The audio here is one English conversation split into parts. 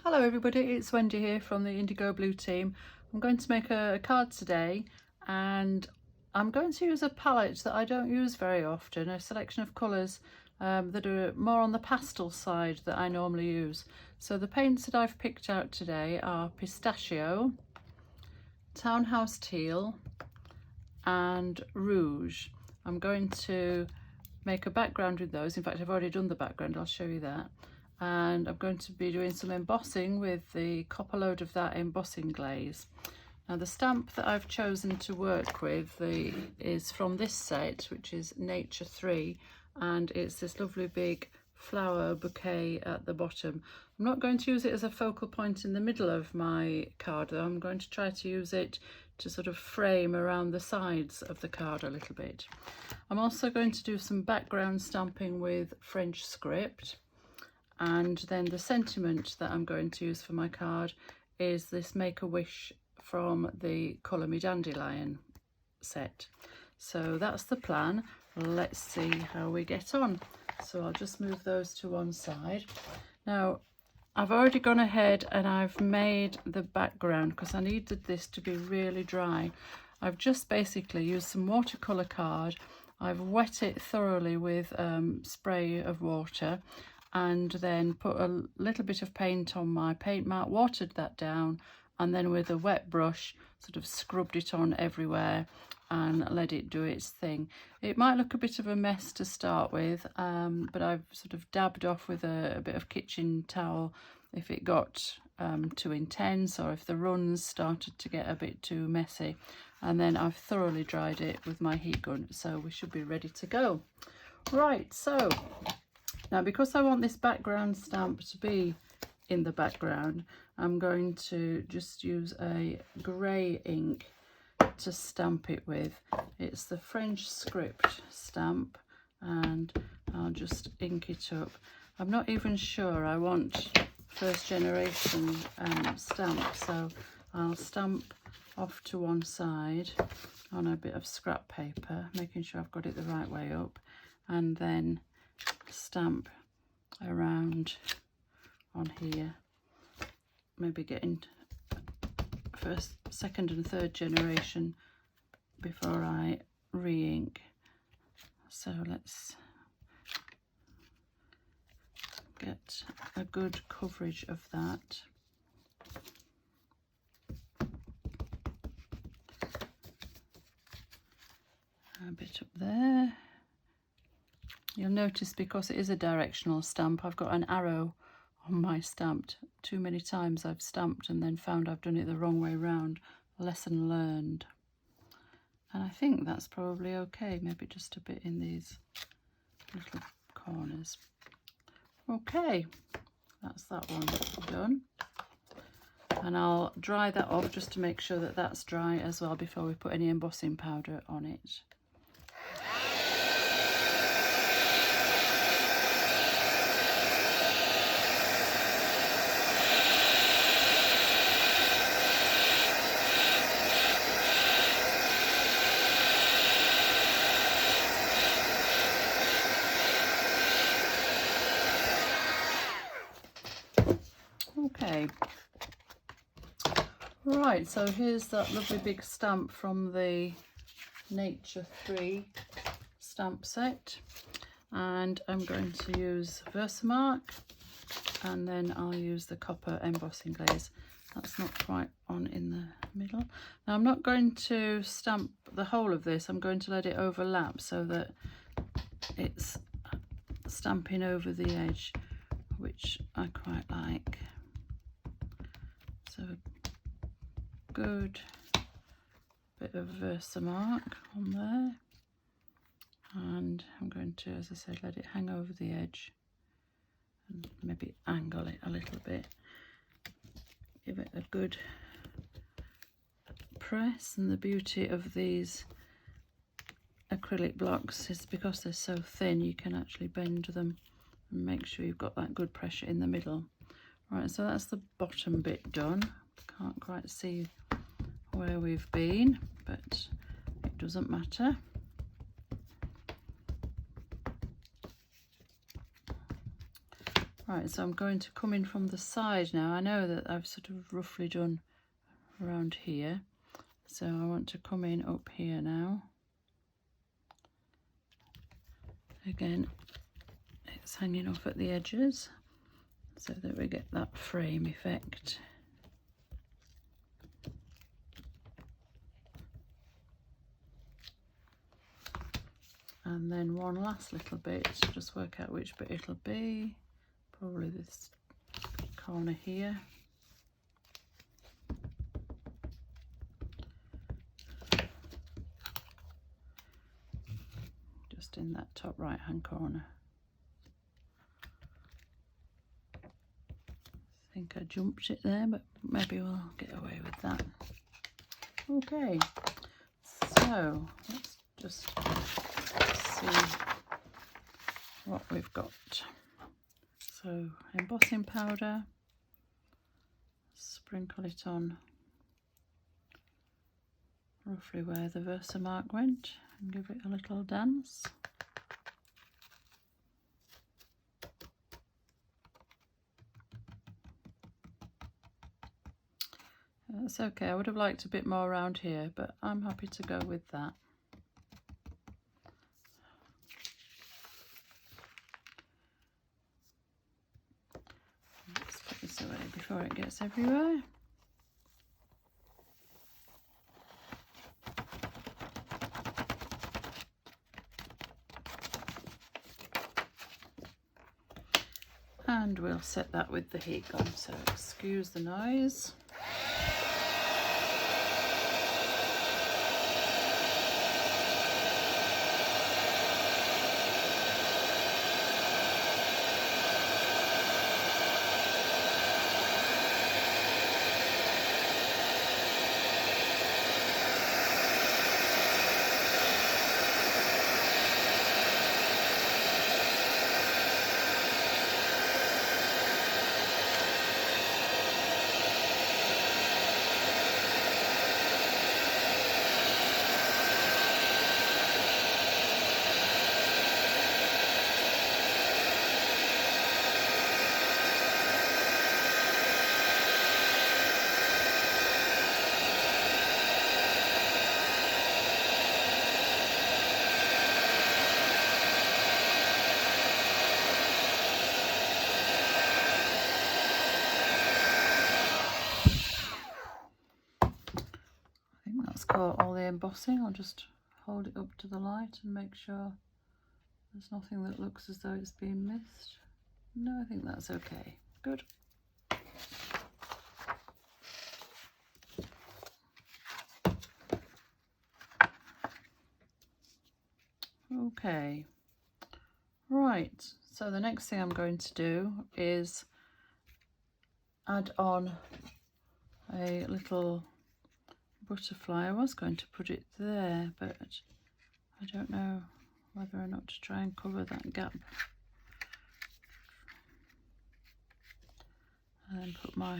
Hello everybody, it's Wendy here from the Indigo Blue team. I'm going to make a card today, and I'm going to use a palette that I don't use very often, a selection of colours that are more on the pastel side that I normally use. So the paints that I've picked out today are Pistachio, Townhouse Teal and Rouge. I'm going to make a background with those. In fact, I've already done the background, I'll show you that. And I'm going to be doing some embossing with the copper load of that embossing glaze. Now the stamp that I've chosen to work with is from this set, which is Nature 3, and it's this lovely big flower bouquet at the bottom. I'm not going to use it as a focal point in the middle of my card though. I'm going to try to use it to sort of frame around the sides of the card a little bit. I'm also going to do some background stamping with French script. And then the sentiment that I'm going to use for my card is this Make-A-Wish from the Colour Me Dandelion set. So that's the plan. Let's see how we get on. So I'll just move those to one side. Now, I've already gone ahead and I've made the background because I needed this to be really dry. I've just basically used some watercolour card. I've wet it thoroughly with spray of water, and then put a little bit of paint on my paint mat, watered that down, and then with a wet brush sort of scrubbed it on everywhere and let it do its thing. It might look a bit of a mess to start with, but I've sort of dabbed off with a bit of kitchen towel if it got too intense or if the runs started to get a bit too messy. And then I've thoroughly dried it with my heat gun, so we should be ready to go. Right, so now, because I want this background stamp to be in the background, I'm going to just use a grey ink to stamp it with. It's the French script stamp, and I'll just ink it up. I'm not even sure I want first generation stamp, so I'll stamp off to one side on a bit of scrap paper, making sure I've got it the right way up, and then stamp around on here, maybe getting first, second and third generation before I re-ink. So let's get a good coverage of that. A bit up there. You'll notice, because it is a directional stamp, I've got an arrow on my stamp. Too many times I've stamped and then found I've done it the wrong way round. Lesson learned. And I think that's probably okay, maybe just a bit in these little corners. Okay, that's that one done. And I'll dry that off just to make sure that that's dry as well before we put any embossing powder on it. Okay, right, so here's that lovely big stamp from the Nature 3 stamp set, and I'm going to use Versamark, and then I'll use the copper embossing glaze. That's not quite on in the middle. Now I'm not going to stamp the whole of this, I'm going to let it overlap so that it's stamping over the edge, which I quite like. So a good bit of Versamark on there, and I'm going to, as I said, let it hang over the edge and maybe angle it a little bit, give it a good press. And the beauty of these acrylic blocks is because they're so thin, you can actually bend them and make sure you've got that good pressure in the middle. Right, so that's the bottom bit done. Can't quite see where we've been, but it doesn't matter. Right, so I'm going to come in from the side now. I know that I've sort of roughly done around here, so I want to come in up here now. Again, it's hanging off at the edges so that we get that frame effect. And then one last little bit, just work out which bit it'll be. Probably this corner here. Just in that top right hand corner. I think I jumped it there, but maybe we'll get away with that. Okay, so let's just see what we've got. So embossing powder, sprinkle it on roughly where the Versamark went and give it a little dance. That's okay, I would have liked a bit more around here, but I'm happy to go with that. Let's put this away before it gets everywhere. And we'll set that with the heat gun, so excuse the noise. Caught all the embossing. I'll just hold it up to the light and make sure there's nothing that looks as though it's been missed. No, I think that's okay. Good. Okay. Right, so the next thing I'm going to do is add on a little butterfly. I was going to put it there, but I don't know whether or not to try and cover that gap. And then put a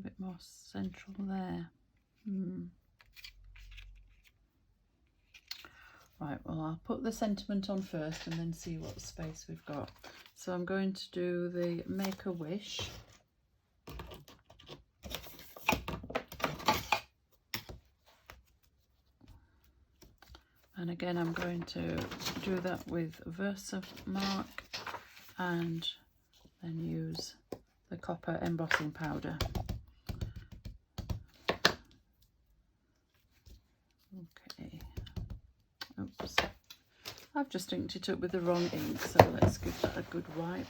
bit more central there. Right, well, I'll put the sentiment on first and then see what space we've got. So I'm going to do the Make a Wish. And again, I'm going to do that with Versamark and then use the copper embossing powder. Okay. Oops. I've just inked it up with the wrong ink, so let's give that a good wipe.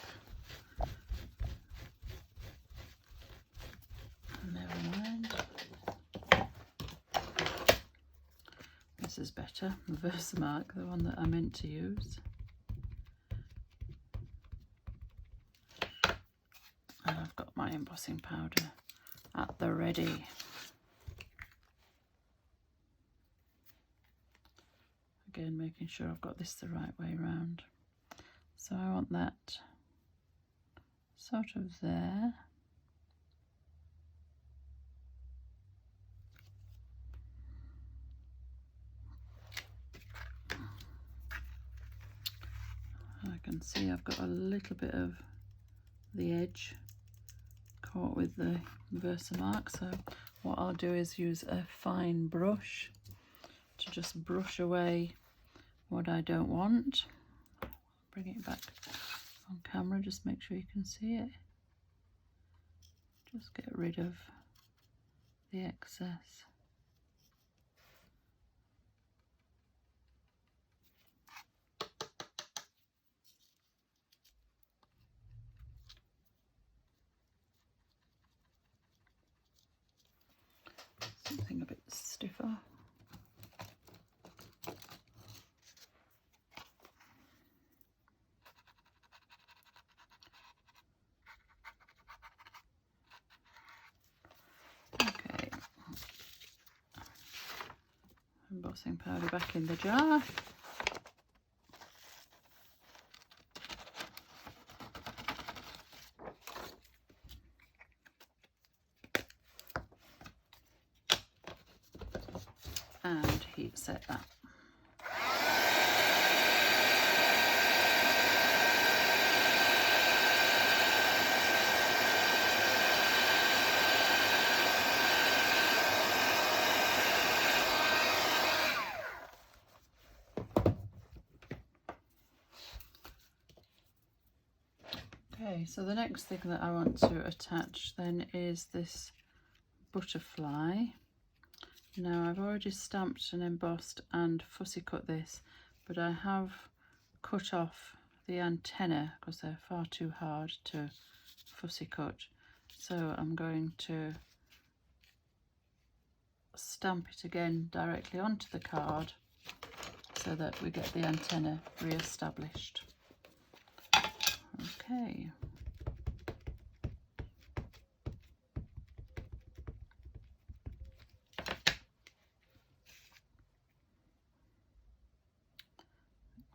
Never mind. This is better, the Versamark, the one that I meant to use. And I've got my embossing powder at the ready. Again, making sure I've got this the right way around. So I want that sort of there. I can can see I've got a little bit of the edge caught with the Versamark, so what I'll do is use a fine brush to just brush away what I don't want. Bring it back on camera, just make sure you can see it. Just get rid of the excess. Something a bit stiffer. Okay. Embossing powder back in the jar. And heat set that. Okay, so the next thing that I want to attach then is this butterfly. Now I've already stamped and embossed and fussy cut this, but I have cut off the antenna because they're far too hard to fussy cut. So I'm going to stamp it again directly onto the card so that we get the antenna re-established. Okay.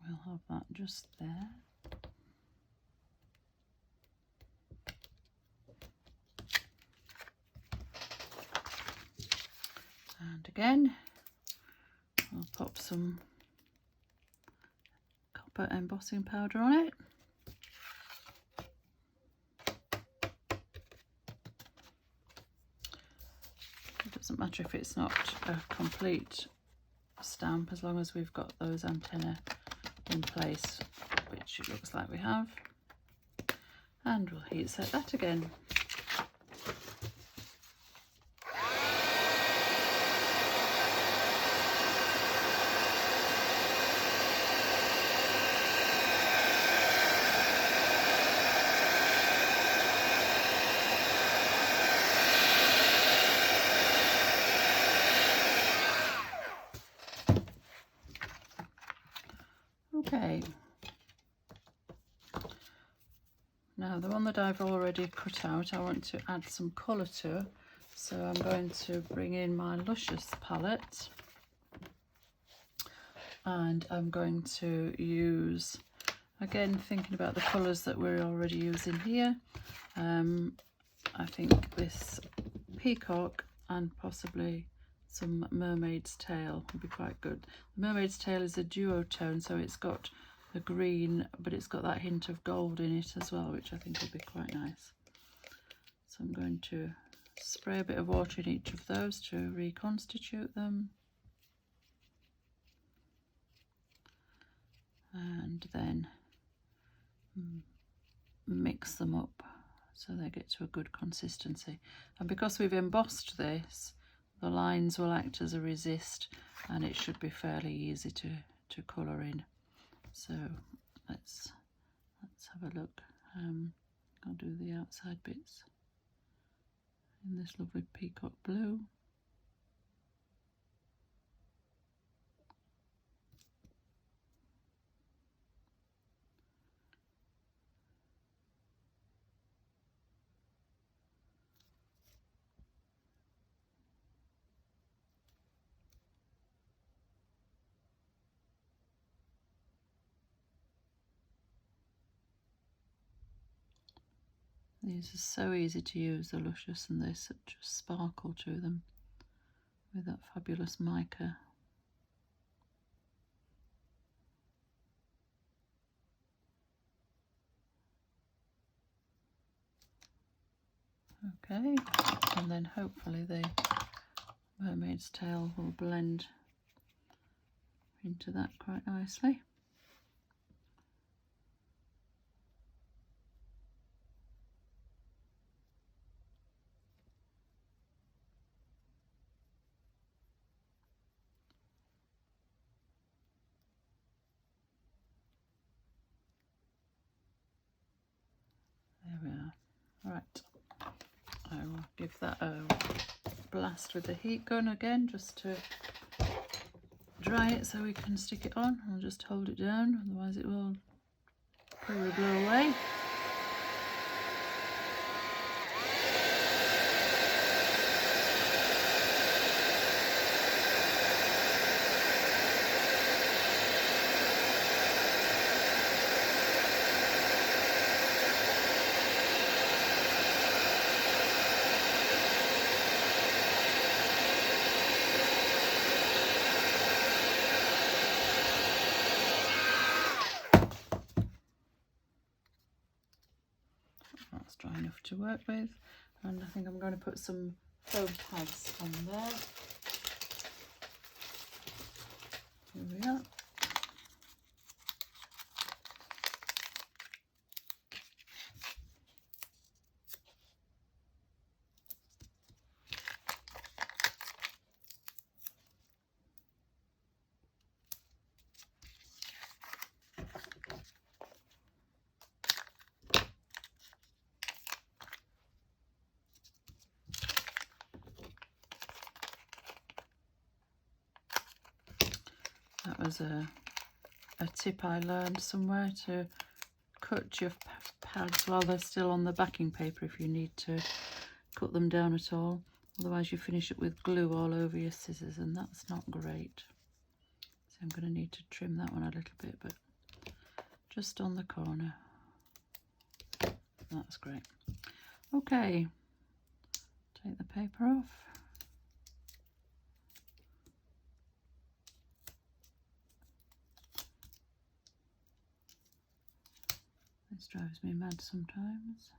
We'll have that just there. And again, I'll pop some copper embossing powder on it. It doesn't matter if it's not a complete stamp as long as we've got those antennae in place, which it looks like we have. And we'll heat set that again. Okay, now the one that I've already cut out I want to add some colour to, so I'm going to bring in my Luscious palette and I'm going to use, again thinking about the colours that we're already using here, I think this peacock and possibly some mermaid's tail would be quite good. The mermaid's tail is a duotone, so it's got the green but it's got that hint of gold in it as well, which I think will be quite nice. So I'm going to spray a bit of water in each of those to reconstitute them, and then mix them up so they get to a good consistency. And because we've embossed this, the lines will act as a resist and it should be fairly easy to colour in. So let's have a look. I'll do the outside bits in this lovely peacock blue. These are so easy to use, the Luscious, and there's such a sparkle to them with that fabulous mica. Okay, and then hopefully the mermaid's tail will blend into that quite nicely. There we are. Right, I will give that a blast with the heat gun again just to dry it so we can stick it on. I'll just hold it down, otherwise it will probably blow away. That's dry enough to work with, and I think I'm going to put some foam pads on there. Here we are. That was a tip I learned somewhere, to cut your pads while they're still on the backing paper if you need to cut them down at all. Otherwise you finish it with glue all over your scissors, and that's not great. So I'm going to need to trim that one a little bit, but just on the corner. That's great. Okay, take the paper off. This drives me mad sometimes.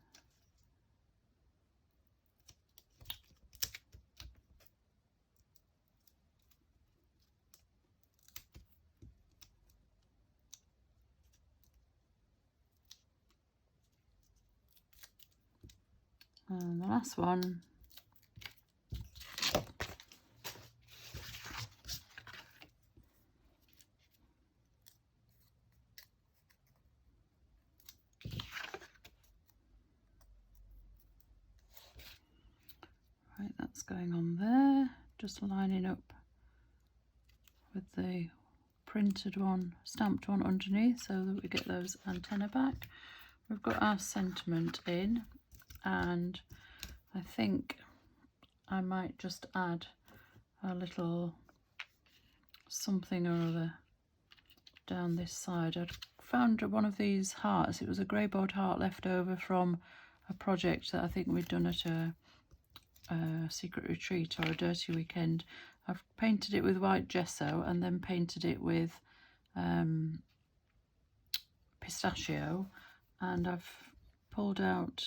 And the last one. Right, that's going on there, just lining up with the printed one, stamped one underneath, so that we get those antennae back. We've got our sentiment in, and I think I might just add a little something or other down this side. I'd found one of these hearts. It was a greyboard heart left over from a project that I think we'd done at a secret retreat or a dirty weekend. I've painted it with white gesso and then painted it with pistachio, and I've pulled out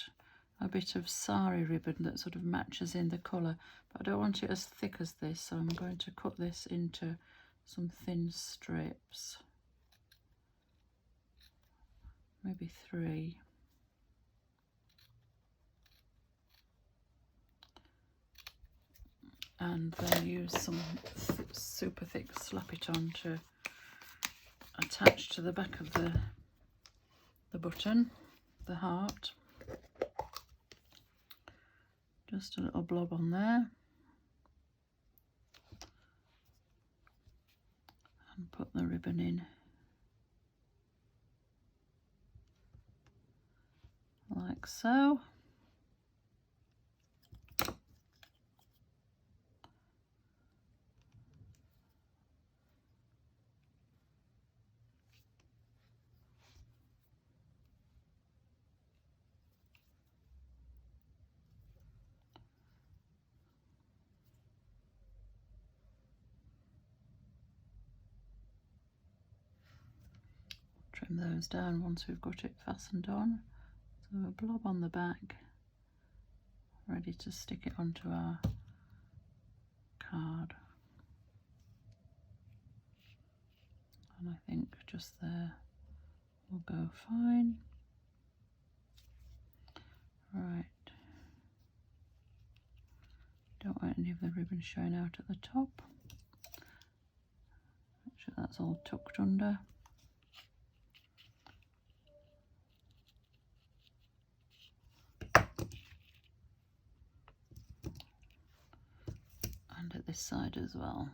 a bit of sari ribbon that sort of matches in the colour, but I don't want it as thick as this, so I'm going to cut this into some thin strips, maybe 3. And then use some super thick slap it on to attach to the back of the button, the heart. Just a little blob on there, and put the ribbon in like so. Trim those down once we've got it fastened on. So a blob on the back, ready to stick it onto our card. And I think just there will go fine. Right. Don't want any of the ribbon showing out at the top. Make sure that's all tucked under. And at this side as well.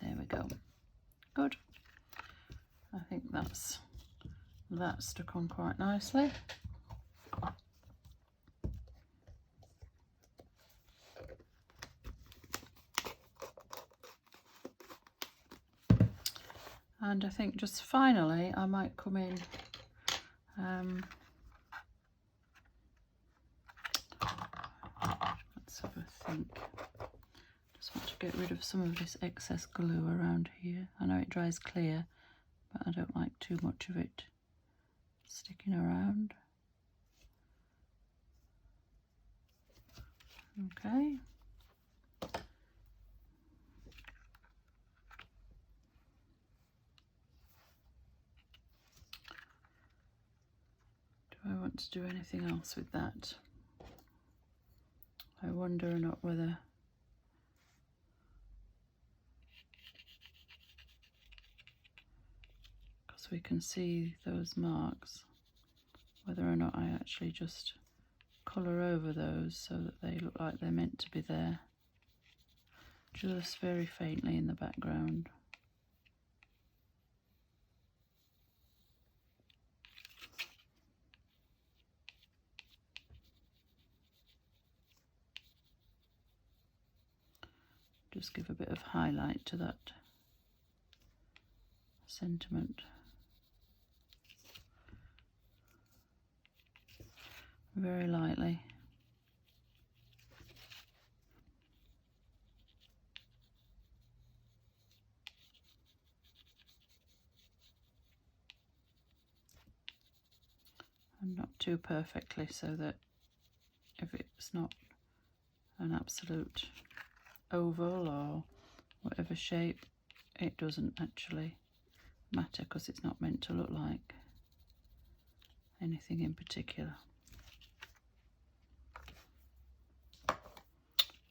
There we go. Good. I think that's stuck on quite nicely. And I think just finally I might come in let's have a think. Just want to get rid of some of this excess glue around here. I know it dries clear, but I don't like too much of it sticking around. Okay. Do I want to do anything else with that? I wonder or not whether because we can see those marks, whether or not I actually just colour over those so that they look like they're meant to be there, just very faintly in the background. Just give a bit of highlight to that sentiment. Very lightly. And not too perfectly, so that if it's not an absolute oval or whatever shape, it doesn't actually matter because it's not meant to look like anything in particular.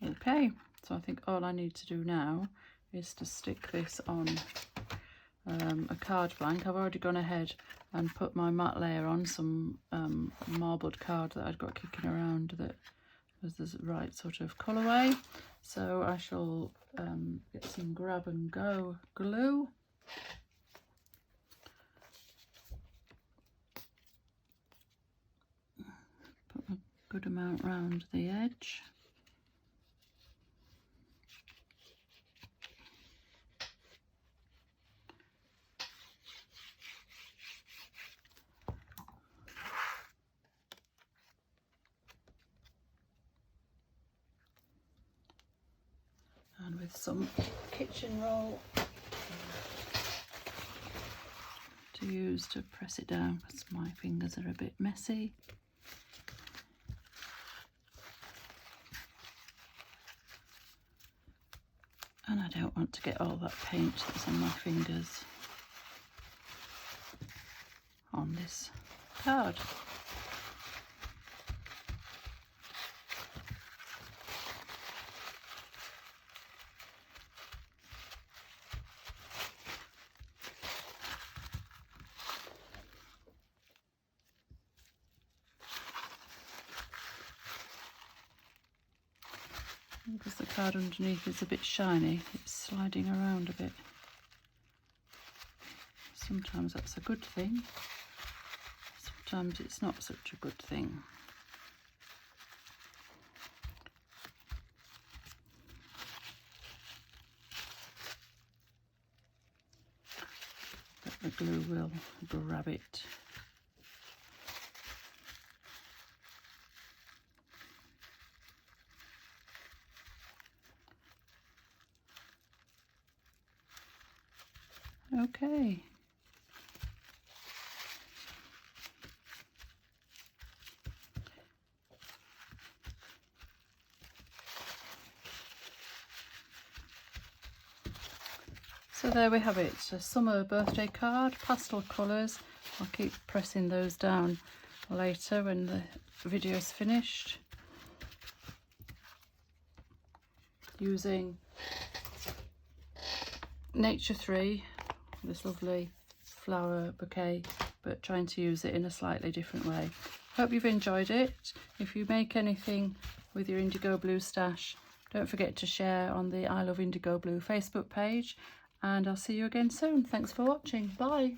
Okay, so I think all I need to do now is to stick this on a card blank. I've already gone ahead and put my matte layer on some marbled card that I'd got kicking around that was the right sort of colourway. So I shall get some grab and go glue. Put a good amount round the edge. And with some kitchen roll to use to press it down because my fingers are a bit messy. And I don't want to get all that paint that's on my fingers on this card. Because the card underneath is a bit shiny, it's sliding around a bit. Sometimes that's a good thing, sometimes it's not such a good thing. But the glue will grab it. Okay. So there we have it, a summer birthday card, pastel colours. I'll keep pressing those down later when the video's finished. Using Nature 3, this lovely flower bouquet, but trying to use it in a slightly different way. Hope you've enjoyed it. If you make anything with your indigo blue stash, don't forget to share on the I Love Indigo Blue Facebook page, and I'll see you again soon. Thanks for watching. Bye.